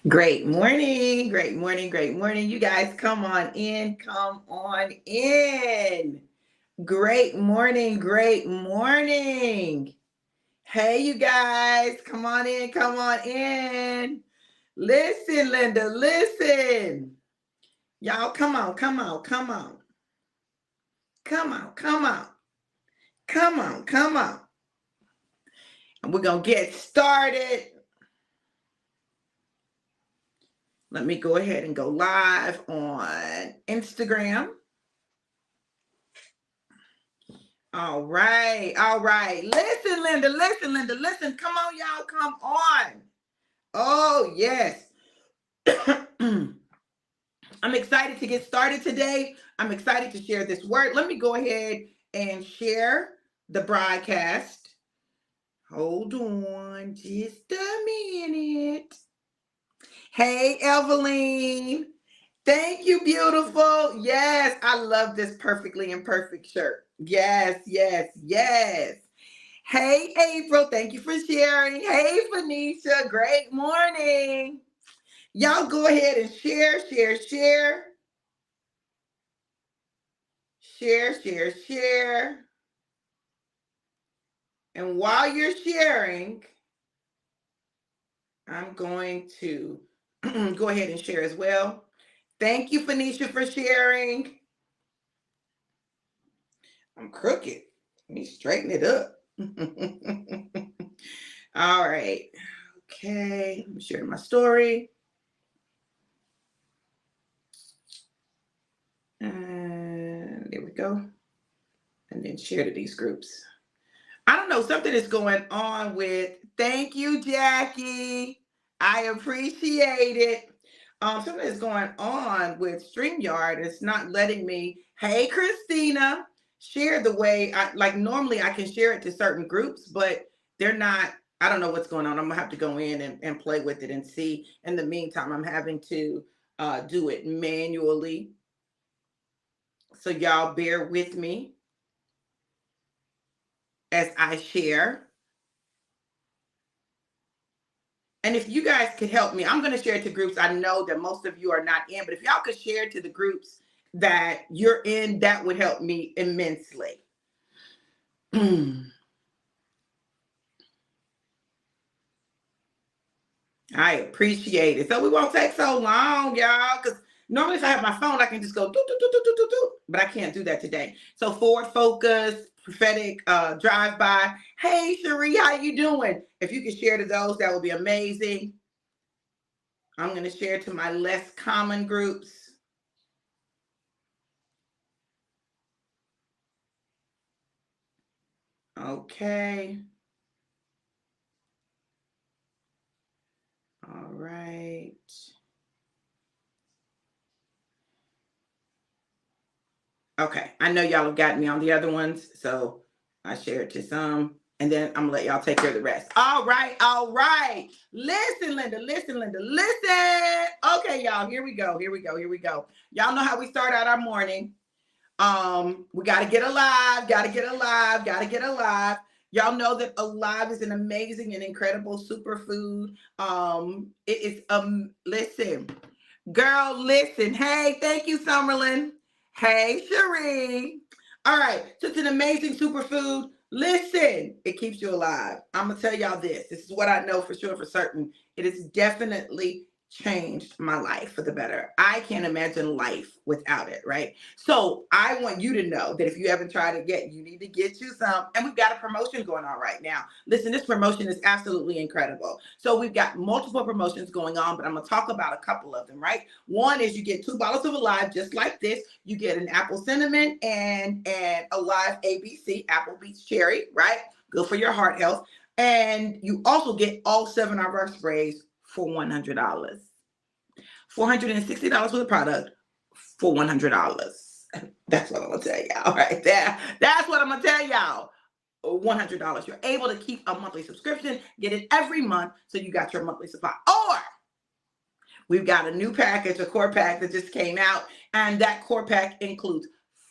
Great morning, great morning, great morning. You guys come on in, come on in. Great morning, great morning. Hey, you guys, come on in, come on in. Listen, Linda, listen. Y'all, come on, come on, come on. Come on, come on, come on, come on. And we're going to get started. Let me go ahead and go live on Instagram. All right, all right. Listen, Linda, listen, Linda, listen. Come on, y'all, come on. Oh, yes. I'm excited to get started today. I'm excited to share this word. Let me go ahead and share the broadcast. Hold on just a minute. Hey, Evelyn. Thank you, beautiful. Yes, I love this perfectly imperfect shirt. Yes, yes, yes. Hey, April. Thank you for sharing. Hey, Phoenicia. Great morning. Y'all go ahead and share, share, share. Share, share, share. And while you're sharing, I'm going to go ahead and share as well. Thank you, Phoenicia, for sharing. I'm crooked. Let me straighten it up. All right. Okay. Let me share my story. And there we go. And then share to these groups. I don't know. Something is going on with. Thank you, Jackie. I appreciate it. Something is going on with StreamYard. It's not letting me. Hey, Christina. Share the way I like. Normally, I can share it to certain groups, but they're not. I don't know what's going on. I'm gonna have to go in and play with it and see. In the meantime, I'm having to do it manually. So y'all bear with me as I share. And if you guys could help me, I'm going to share it to groups I know that most of you are not in, but if y'all could share it to the groups that you're in, that would help me immensely. I appreciate it. So we won't take so long, y'all, because normally if I have my phone, I can just go do, do, do, do, do, do, do, but I can't do that today. So forward focus, prophetic drive-by. Hey, Cherie, how you doing? If you could share to those, that would be amazing. I'm going to share to my less common groups. Okay. All right. Okay. I know y'all have gotten me on the other ones, so I shared to some, and then I'm going to let y'all take care of the rest. All right. All right. Listen, Linda. Listen, Linda. Listen. Okay, y'all. Here we go. Here we go. Here we go. Y'all know how we start out our morning. We got to get alive. Got to get alive. Got to get alive. Y'all know that alive is an amazing and incredible superfood. It is listen, girl, listen. Hey, thank you, Summerlin. Hey, Cherie. All right, so it's an amazing superfood. Listen, it keeps you alive. I'm gonna tell y'all this. This is what I know for sure, for certain. It is definitely changed my life for the better. I can't imagine life without it, right? So I want you to know that if you haven't tried it yet, you need to get you some. And we've got a promotion going on right now. Listen, this promotion is absolutely incredible. So we've got multiple promotions going on, but I'm going to talk about a couple of them, right? One is you get 2 bottles of Alive just like this. You get an apple cinnamon and an Alive ABC, apple beach cherry, right? Good for your heart health. And you also get all 7 of our sprays for $100. $460 for the product for $100. That's what I'm gonna tell y'all right there. That's what I'm gonna tell y'all. $100. You're able to keep a monthly subscription, get it every month, so you got your monthly supply. Or we've got a new package, a core pack that just came out, and that core pack includes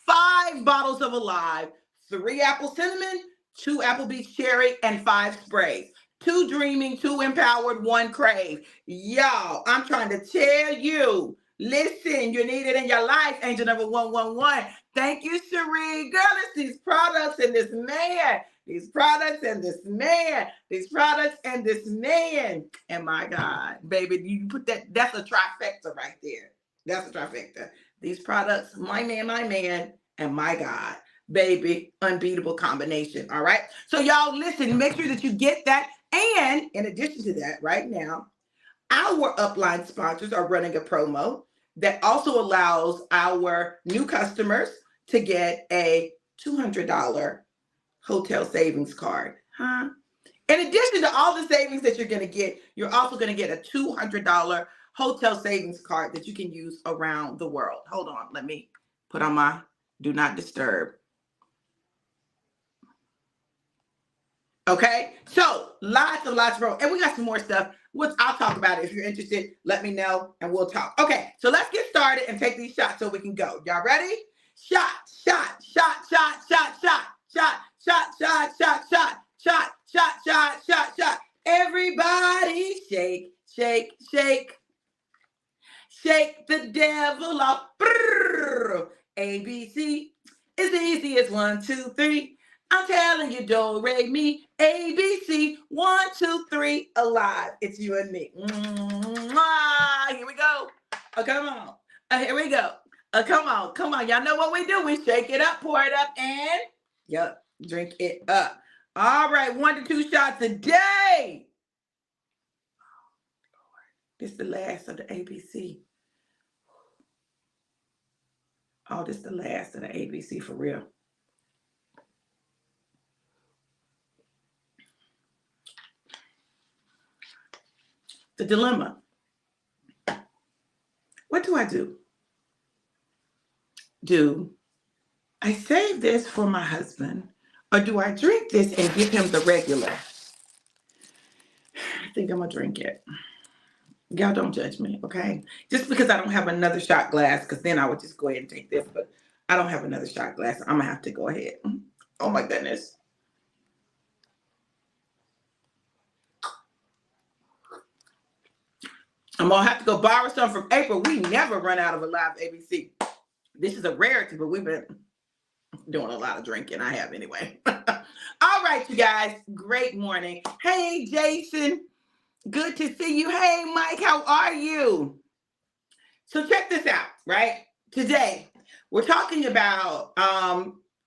5 bottles of Alive, 3 apple cinnamon, 2 apple beach cherry, and 5 sprays. Two dreaming, two empowered, one crave. Y'all, I'm trying to tell you. Listen, you need it in your life. Angel number 111. Thank you, Cherie. Girl, it's these products and this man. These products and this man. These products and this man. And my God, baby, you put that's a trifecta right there. That's a trifecta. These products, my man, and my God. Baby, unbeatable combination. All right. So y'all listen, make sure that you get that. And in addition to that, right now, our upline sponsors are running a promo that also allows our new customers to get a $200 hotel savings card. Huh? In addition to all the savings that you're going to get, you're also going to get a $200 hotel savings card that you can use around the world. Hold on. Let me put on my do not disturb. Okay, so lots of, and we got some more stuff. I'll talk about it. If you're interested, let me know and we'll talk. Okay, so let's get started and take these shots so we can go. Y'all ready? Shot, shot, shot, shot, shot, shot, shot, shot, shot, shot, shot, shot, shot, shot, shot, shot. Everybody shake, shake, shake. Shake the devil off. Brrr. ABC is easy as 1, 2, 3. I'm telling you, do, re, mi, ABC, 1, 2, 3, alive. It's you and me. Mwah. Here we go. Oh, come on. Here we go. Come on. Y'all know what we do. We shake it up, pour it up, and drink it up. All right, 1 to 2 shots a day. This is the last of the ABC. Oh, this is the last of the ABC for real. The dilemma. What do I do? Do I save this for my husband, or do I drink this and give him the regular? I think I'm going to drink it. Y'all don't judge me, okay? Just because I don't have another shot glass, because then I would just go ahead and take this, but I don't have another shot glass. I'm going to have to go ahead. Oh, my goodness. I'm going to have to go borrow some from April. We never run out of a live ABC. This is a rarity, but we've been doing a lot of drinking. I have anyway. All right, you guys. Great morning. Hey, Jason. Good to see you. Hey, Mike. How are you? So check this out, right? Today, we're talking about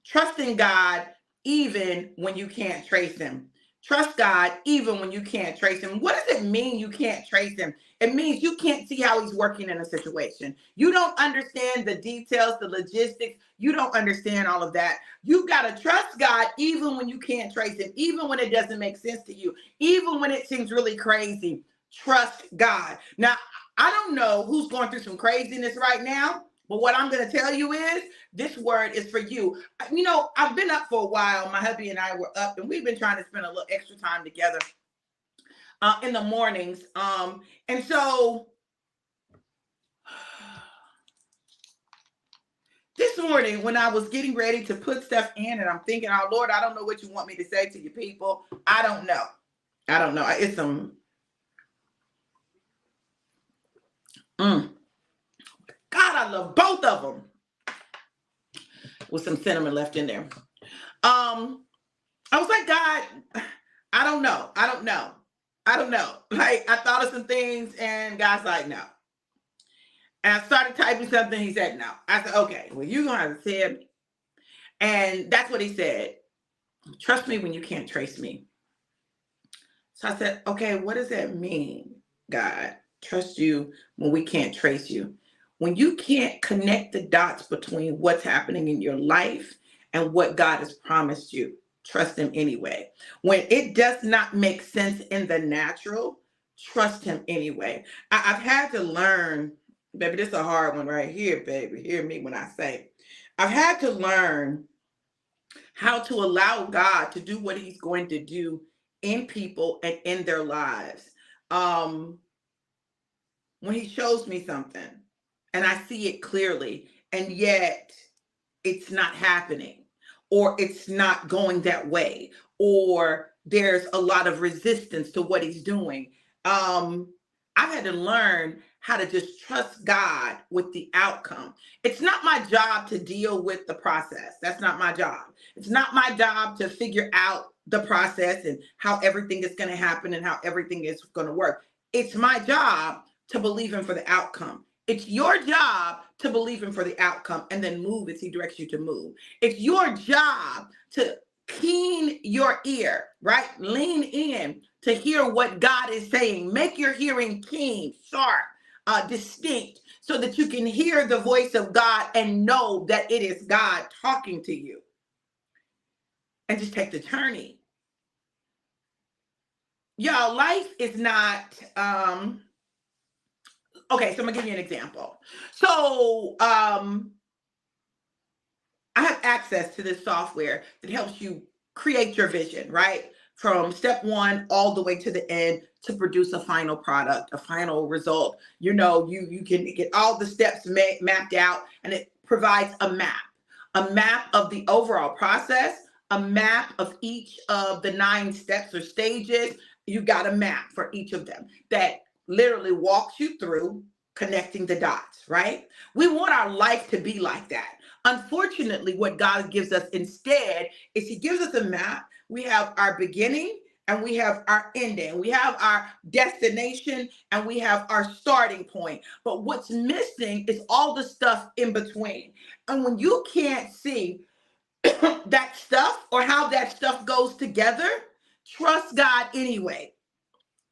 trusting God even when you can't trace him. Trust God even when you can't trace him. What does it mean you can't trace him? It means you can't see how he's working in a situation. You don't understand the details, the logistics. You don't understand all of that. You got to trust God even when you can't trace him, even when it doesn't make sense to you, even when it seems really crazy. Trust God. Now, I don't know who's going through some craziness right now, but what I'm going to tell you is this word is for you. You know, I've been up for a while. My hubby and I were up, and we've been trying to spend a little extra time together in the mornings. And so this morning when I was getting ready to put stuff in, and I'm thinking, oh, Lord, I don't know what you want me to say to your people. I don't know. It's some... God, I love both of them. With some cinnamon left in there. I was like, God, I don't know. Like, I thought of some things, and God's like, no. And I started typing something. He said, no. I said, okay, well, you're going to have to say it. And that's what he said. Trust me when you can't trace me. So I said, okay, what does that mean, God? Trust you when we can't trace you. When you can't connect the dots between what's happening in your life and what God has promised you, trust him anyway. When it does not make sense in the natural, trust him anyway. I've had to learn, baby, this is a hard one right here, baby. Hear me when I say, I've had to learn how to allow God to do what he's going to do in people and in their lives. When he shows me something, and I see it clearly, and yet it's not happening, or it's not going that way, or there's a lot of resistance to what he's doing. I've had to learn how to just trust God with the outcome. It's not my job to deal with the process. That's not my job. It's not my job to figure out the process and how everything is going to happen and how everything is going to work. It's my job to believe him for the outcome. It's your job to believe him for the outcome and then move as he directs you to move. It's your job to keen your ear, right? Lean in to hear what God is saying. Make your hearing keen, sharp, distinct, so that you can hear the voice of God and know that it is God talking to you. And just take the journey. Y'all, life is not, okay, so I'm gonna give you an example. So I have access to this software that helps you create your vision, right? From step one all the way to the end to produce a final product, a final result. You know, you can get all the steps mapped out, and it provides a map of the overall process, a map of each of the 9 steps or stages. You got a map for each of them that literally walks you through connecting the dots, right? We want our life to be like that. Unfortunately, what God gives us instead is he gives us a map. We have our beginning and we have our ending. We have our destination and we have our starting point. But what's missing is all the stuff in between. And when you can't see that stuff or how that stuff goes together, trust God anyway.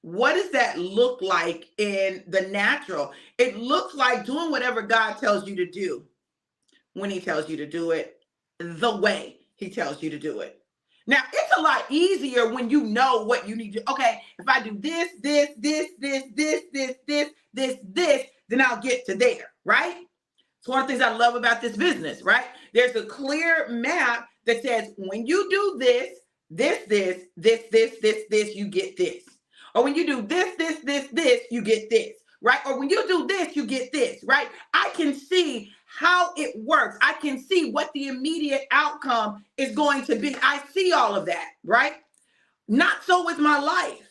What does that look like in the natural? It looks like doing whatever God tells you to do when he tells you to do it, the way he tells you to do it. Now, it's a lot easier when you know what you need to. Okay, if I do this, then I'll get to there, right? It's one of the things I love about this business, right? There's a clear map that says when you do this, you get this. Or when you do this, you get this, right? Or when you do this, you get this, right? I can see how it works. I can see what the immediate outcome is going to be. I see all of that, right? Not so with my life.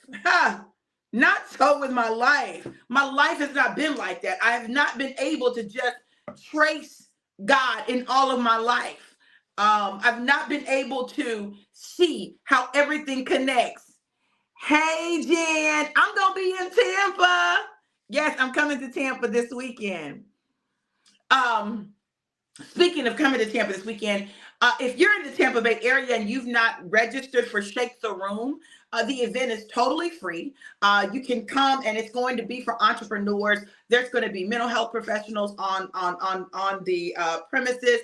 Not so with my life. My life has not been like that. I have not been able to just trace God in all of my life. I've not been able to see how everything connects. Hey, Jen, I'm going to be in Tampa. Yes, I'm coming to Tampa this weekend. Speaking of coming to Tampa this weekend, if you're in the Tampa Bay area and you've not registered for Shake the Room, the event is totally free. You can come, and it's going to be for entrepreneurs. There's going to be mental health professionals on the premises.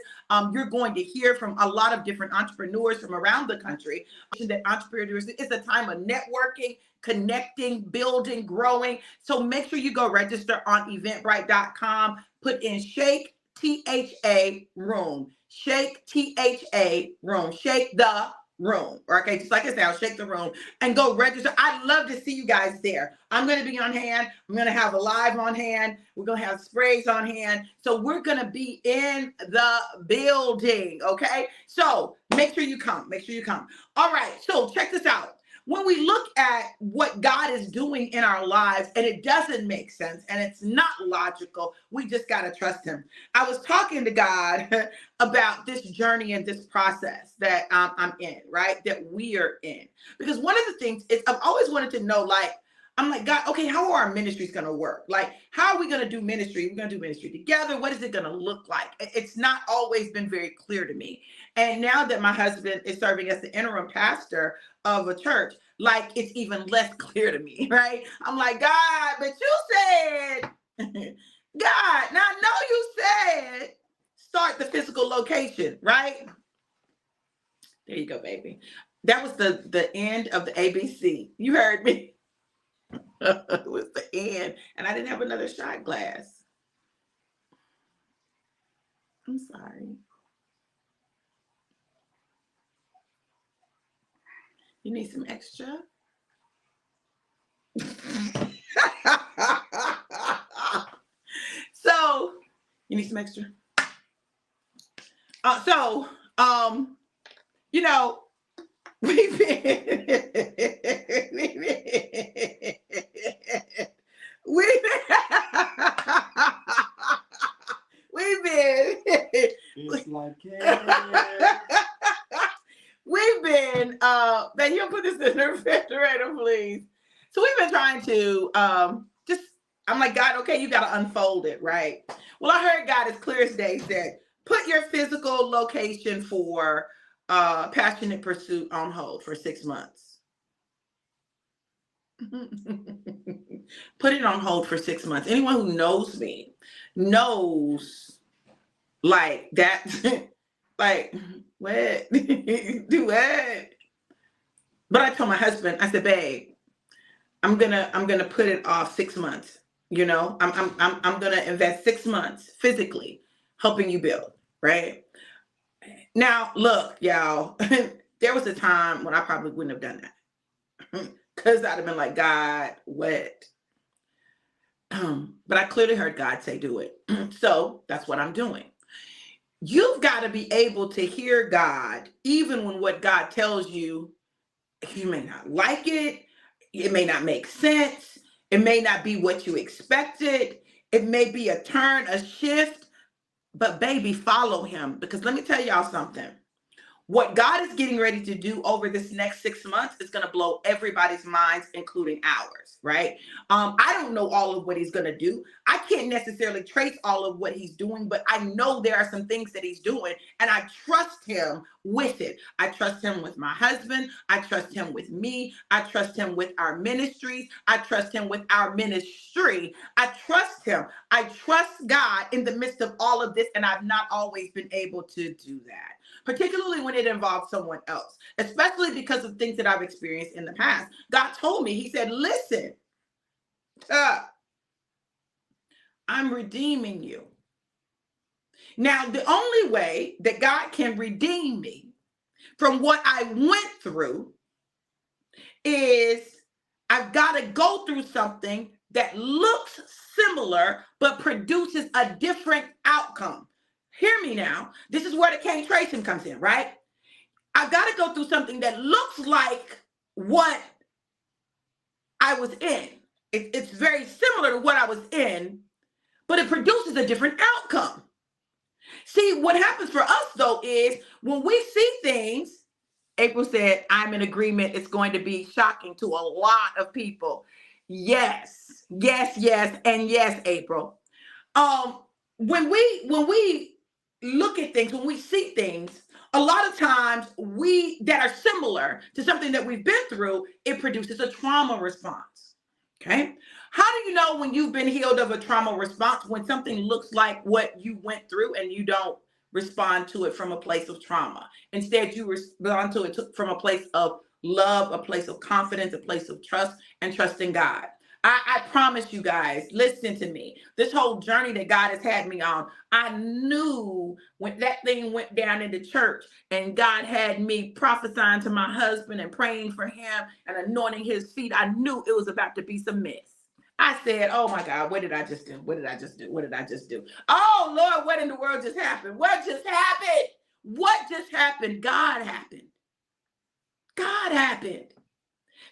You're going to hear from a lot of different entrepreneurs from around the country. That entrepreneurs, it's a time of networking, connecting, building, growing. So make sure you go register on eventbrite.com. Put in Shake THA Room. Shake THA Room. Shake the room. Okay, just like it sounds, shake the room and go register. I'd love to see you guys there. I'm going to be on hand. I'm going to have a live on hand. We're going to have sprays on hand. So we're going to be in the building. Okay, so make sure you come. Make sure you come. All right, so check this out. When we look at what God is doing in our lives and it doesn't make sense and it's not logical, we just got to trust him. I was talking to God about this journey and this process that I'm in, right? That we are in. Because one of the things is I've always wanted to know, like, I'm like, God, okay, how are our ministries going to work? Like, how are we going to do ministry? We're going to do ministry together. What is it going to look like? It's not always been very clear to me. And now that my husband is serving as the interim pastor of a church, like, it's even less clear to me, right? I'm like, God, but you said, God, now I know you said, start the physical location, right? There you go, baby. That was the end of the ABC. You heard me. It was the end, and I didn't have another shot glass. I'm sorry. You need some extra? So, you need some extra? You know, we've been we've been It's like, yeah. we've been man, you put this in the refrigerator, please. So we've been trying to just, I'm like, God, okay, you got to unfold it, right? Well, I heard God as clear as day said, put your physical location for passionate pursuit on hold for 6 months. Put it on hold for 6 months. Anyone who knows me knows like that. Like, what? Do what? But I told my husband, I said, babe, I'm gonna put it off 6 months. You know, I'm gonna invest 6 months physically helping you build, right? Now, look, y'all, there was a time when I probably wouldn't have done that. Because I'd have been like, God, what? But I clearly heard God say, do it. So that's what I'm doing. You've got to be able to hear God, even when what God tells you, you may not like it. It may not make sense. It may not be what you expected. It may be a turn, a shift, but baby, follow him. Because let me tell y'all something. What God is getting ready to do over this next 6 months is going to blow everybody's minds, including ours, right? I don't know all of what he's going to do. I can't necessarily trace all of what he's doing, but I know there are some things that he's doing, and I trust him with it. I trust him with my husband. I trust him with me. I trust him with our ministries. I trust him with our ministry. I trust him. I trust God in the midst of all of this, and I've not always been able to do that, particularly when it involves someone else, especially because of things that I've experienced in the past. God told me, he said, listen, I'm redeeming you. Now, the only way that God can redeem me from what I went through is I've got to go through something that looks similar, but produces a different outcome. Hear me now. This is where the Can't Trace Him comes in, right? I've got to go through something that looks like what I was in. It's very similar to what I was in, but it produces a different outcome. See, what happens for us, though, is when we see things, April said, I'm in agreement. It's going to be shocking to a lot of people. Yes, yes, yes, and yes, April. When we look at things, when we see things, a lot of times that are similar to something that we've been through, it produces a trauma response. Okay. How do you know when you've been healed of a trauma response? When something looks like what you went through and you don't respond to it from a place of trauma. Instead, you respond to it from a place of love, a place of confidence, a place of trust, and trusting God. I promise you guys, listen to me. This whole journey that God has had me on, I knew when that thing went down in the church and God had me prophesying to my husband and praying for him and anointing his feet, I knew it was about to be some mess. I said, oh my God, what did I just do? What did I just do? What did I just do? Oh Lord, what in the world just happened? What just happened? What just happened? God happened. God happened.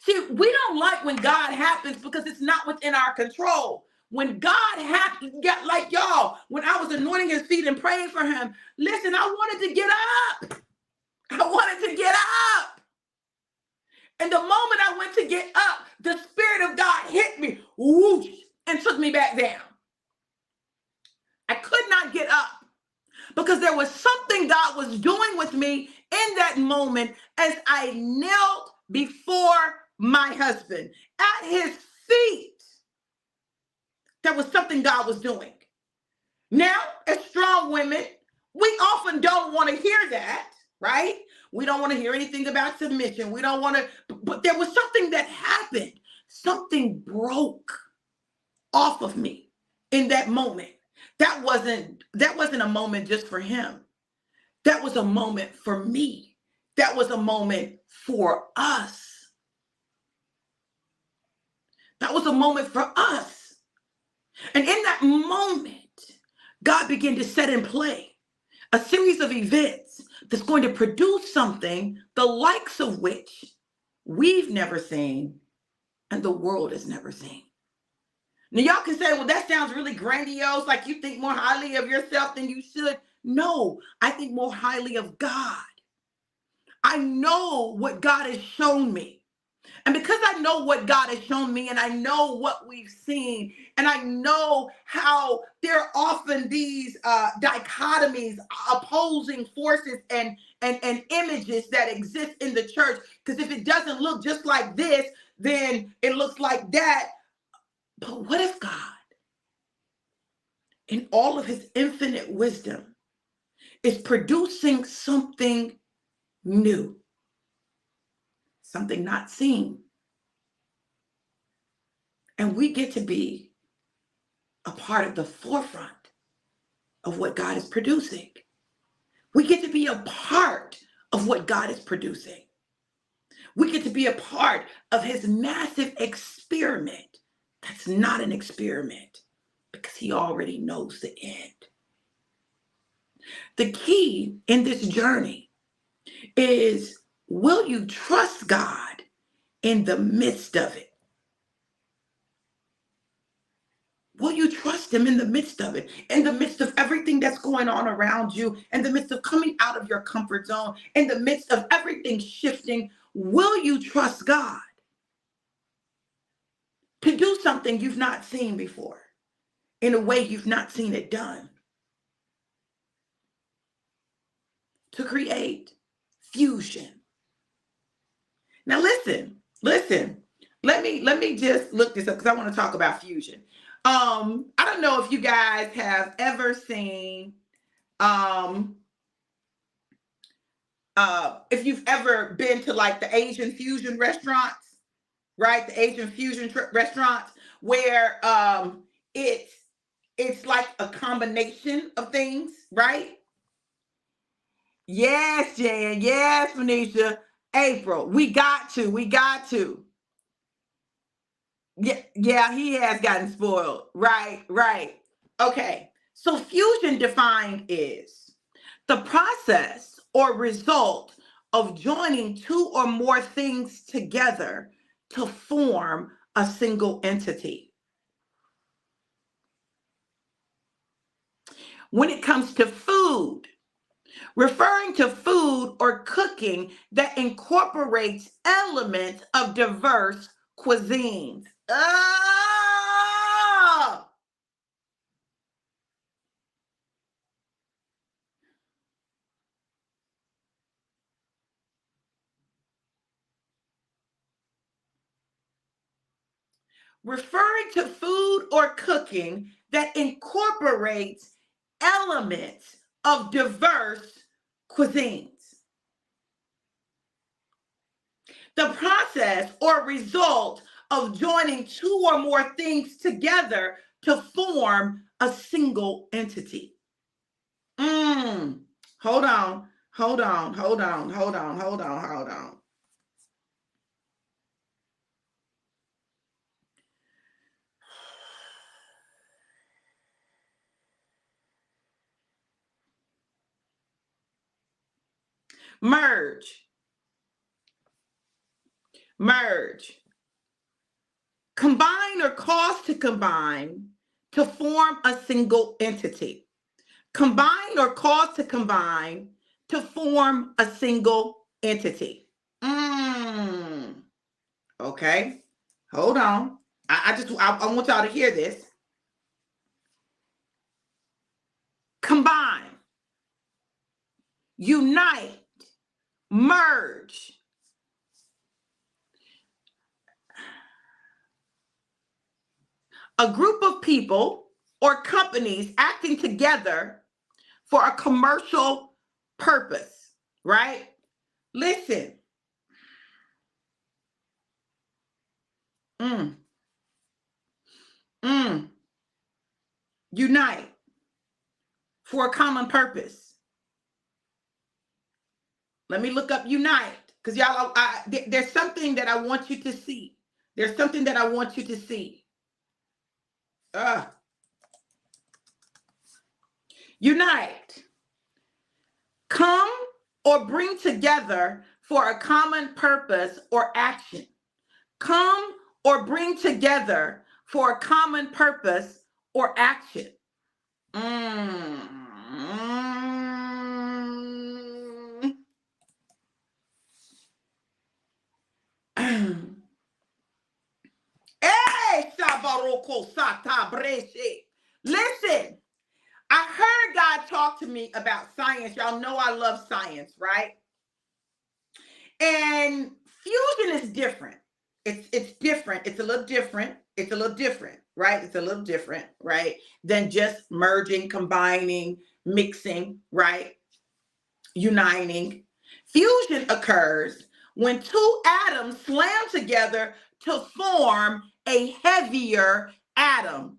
See, we don't like when God happens because it's not within our control. When God happened, like y'all, when I was anointing his feet and praying for him, listen, I wanted to get up. I wanted to get up. And the moment I went to get up, the Spirit of God hit me, whoosh, and took me back down. I could not get up because there was something God was doing with me in that moment as I knelt before my husband at his feet. There was something God was doing. Now, as strong women, we often don't want to hear that, right? We don't want to hear anything about submission. We don't want to, but there was something that happened. Something broke off of me in that moment. That wasn't a moment just for him. That was a moment for me. That was a moment for us. That was a moment for us. And in that moment, God began to set in play a series of events that's going to produce something the likes of which we've never seen and the world has never seen. Now, y'all can say, well, that sounds really grandiose, like you think more highly of yourself than you should. No, I think more highly of God. I know what God has shown me. And because I know what God has shown me, and I know what we've seen, and I know how there are often these dichotomies, opposing forces, and images that exist in the church. Because if it doesn't look just like this, then it looks like that. But what if God, in all of his infinite wisdom, is producing something new, something not seen? And we get to be a part of the forefront of what God is producing. We get to be a part of what God is producing. We get to be a part of his massive experiment. That's not an experiment because he already knows the end. The key in this journey is, will you trust God in the midst of it? Will you trust him in the midst of it? In the midst of everything that's going on around you, in the midst of coming out of your comfort zone, in the midst of everything shifting, will you trust God to do something you've not seen before, in a way you've not seen it done, to create fusion? Now listen. Let me just look this up because I want to talk about fusion. I don't know if you guys have ever seen if you've ever been to like the Asian fusion restaurants, right? The Asian fusion restaurants where it's like a combination of things, right? Yes, Jan. Yes, Manisha. April. We got to. Yeah, he has gotten spoiled. Right. Okay. So fusion defined is the process or result of joining two or more things together to form a single entity. When it comes to food, referring to food or cooking that incorporates elements of diverse cuisines. Oh! Referring to food or cooking that incorporates elements of diverse cuisines. The process or result of joining two or more things together to form a single entity. Hold on. Merge. Combine or cause to combine to form a single entity. Combine or cause to combine to form a single entity. Okay. Hold on. I want y'all to hear this. Combine, unite, merge. A group of people or companies acting together for a commercial purpose, right? Listen. Unite for a common purpose. Let me look up unite because y'all, there's something that I want you to see. There's something that I want you to see. Unite. Come or bring together for a common purpose or action. Come or bring together for a common purpose or action. Hey, Shabaroko Sata Breshe. Listen, I heard God talk to me about science. Y'all know I love science, right? And fusion is different. It's different. It's a little different. It's a little different, right? It's a little different, right? Than just merging, combining, mixing, right? Uniting. Fusion occurs when two atoms slam together to form a heavier atom.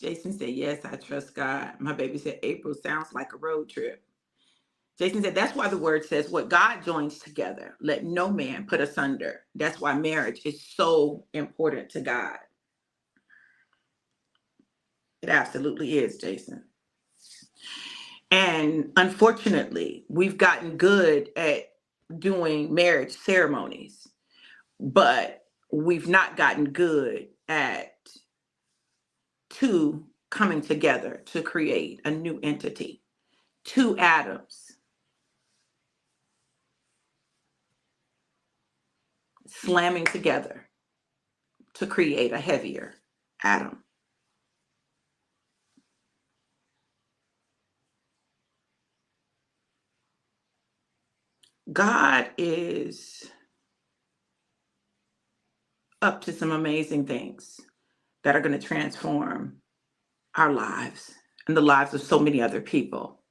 Jason said, yes, I trust God. My baby said, April sounds like a road trip. Jason said, that's why the word says, what God joins together, let no man put asunder. That's why marriage is so important to God. It absolutely is, Jason. And unfortunately, we've gotten good at doing marriage ceremonies, but we've not gotten good at two coming together to create a new entity, two atoms slamming together to create a heavier atom. God is up to some amazing things that are going to transform our lives and the lives of so many other people.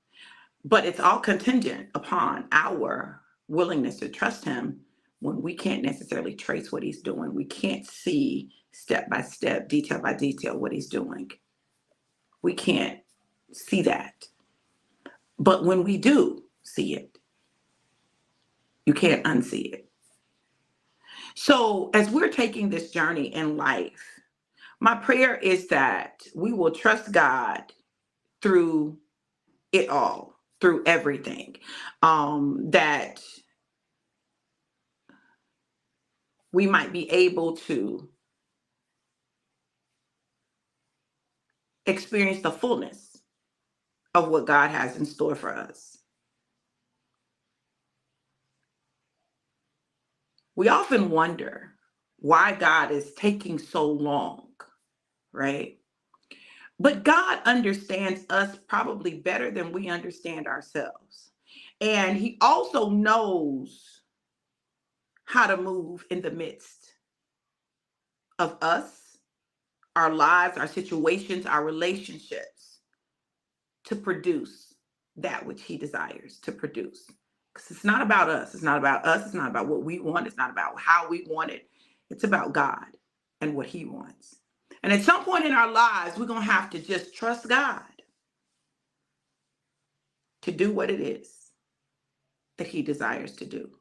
But it's all contingent upon our willingness to trust him when we can't necessarily trace what he's doing. We can't see step by step, detail by detail what he's doing. We can't see that. But when we do see it, you can't unsee it. So as we're taking this journey in life, my prayer is that we will trust God through it all, through everything. That we might be able to experience the fullness of what God has in store for us. We often wonder why God is taking so long, right? But God understands us probably better than we understand ourselves. And he also knows how to move in the midst of us, our lives, our situations, our relationships to produce that which he desires to produce. Because it's not about us. It's not about us. It's not about what we want. It's not about how we want it. It's about God and what he wants. And at some point in our lives, we're going to have to just trust God to do what it is that he desires to do.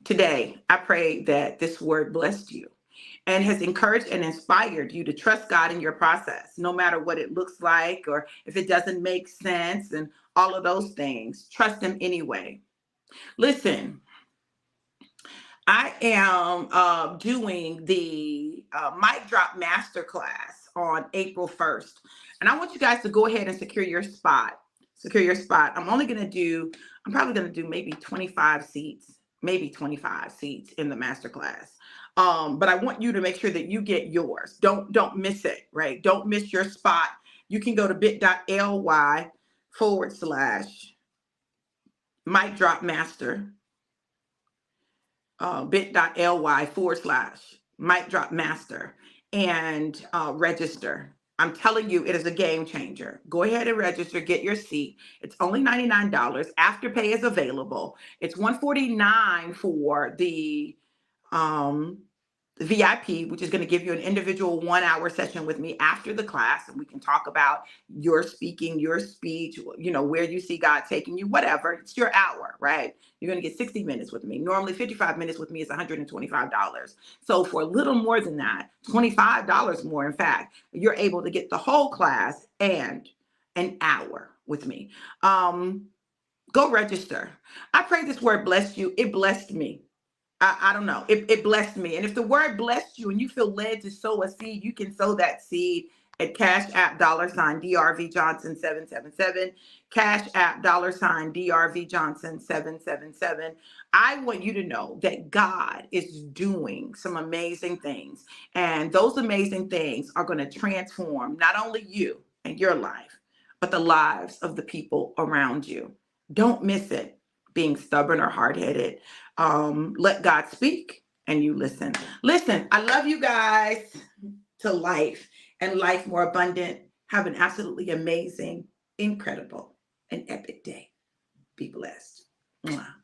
Today, I pray that this word blessed you and has encouraged and inspired you to trust God in your process, no matter what it looks like or if it doesn't make sense and all of those things. Trust Him anyway. Listen, I am doing the Mic Drop Masterclass on April 1st. And I want you guys to go ahead and secure your spot. Secure your spot. I'm probably going to do maybe 25 seats, maybe 25 seats in the masterclass. But I want you to make sure that you get yours. Don't miss it, right? Don't miss your spot. You can go to bit.ly/mic drop master. bit.ly/mic drop master and register. I'm telling you, it is a game changer. Go ahead and register, get your seat. It's only $99. Afterpay is available. It's $149 for the VIP, which is going to give you an individual 1 hour session with me after the class. And we can talk about your speaking, your speech, where you see God taking you, whatever. It's your hour, right? You're going to get 60 minutes with me. Normally 55 minutes with me is $125. So for a little more than that, $25 more, in fact, you're able to get the whole class and an hour with me. Go register. I pray this word blessed you. It blessed me. I don't know. It blessed me. And if the word blessed you and you feel led to sow a seed, you can sow that seed at Cash App $DRV Johnson 777. Cash App $DRV Johnson 777. I want you to know that God is doing some amazing things. And those amazing things are going to transform not only you and your life, but the lives of the people around you. Don't miss it. Being stubborn or hard-headed. Let God speak and you listen. Listen, I love you guys to life and life more abundant. Have an absolutely amazing, incredible, and epic day. Be blessed. Mwah.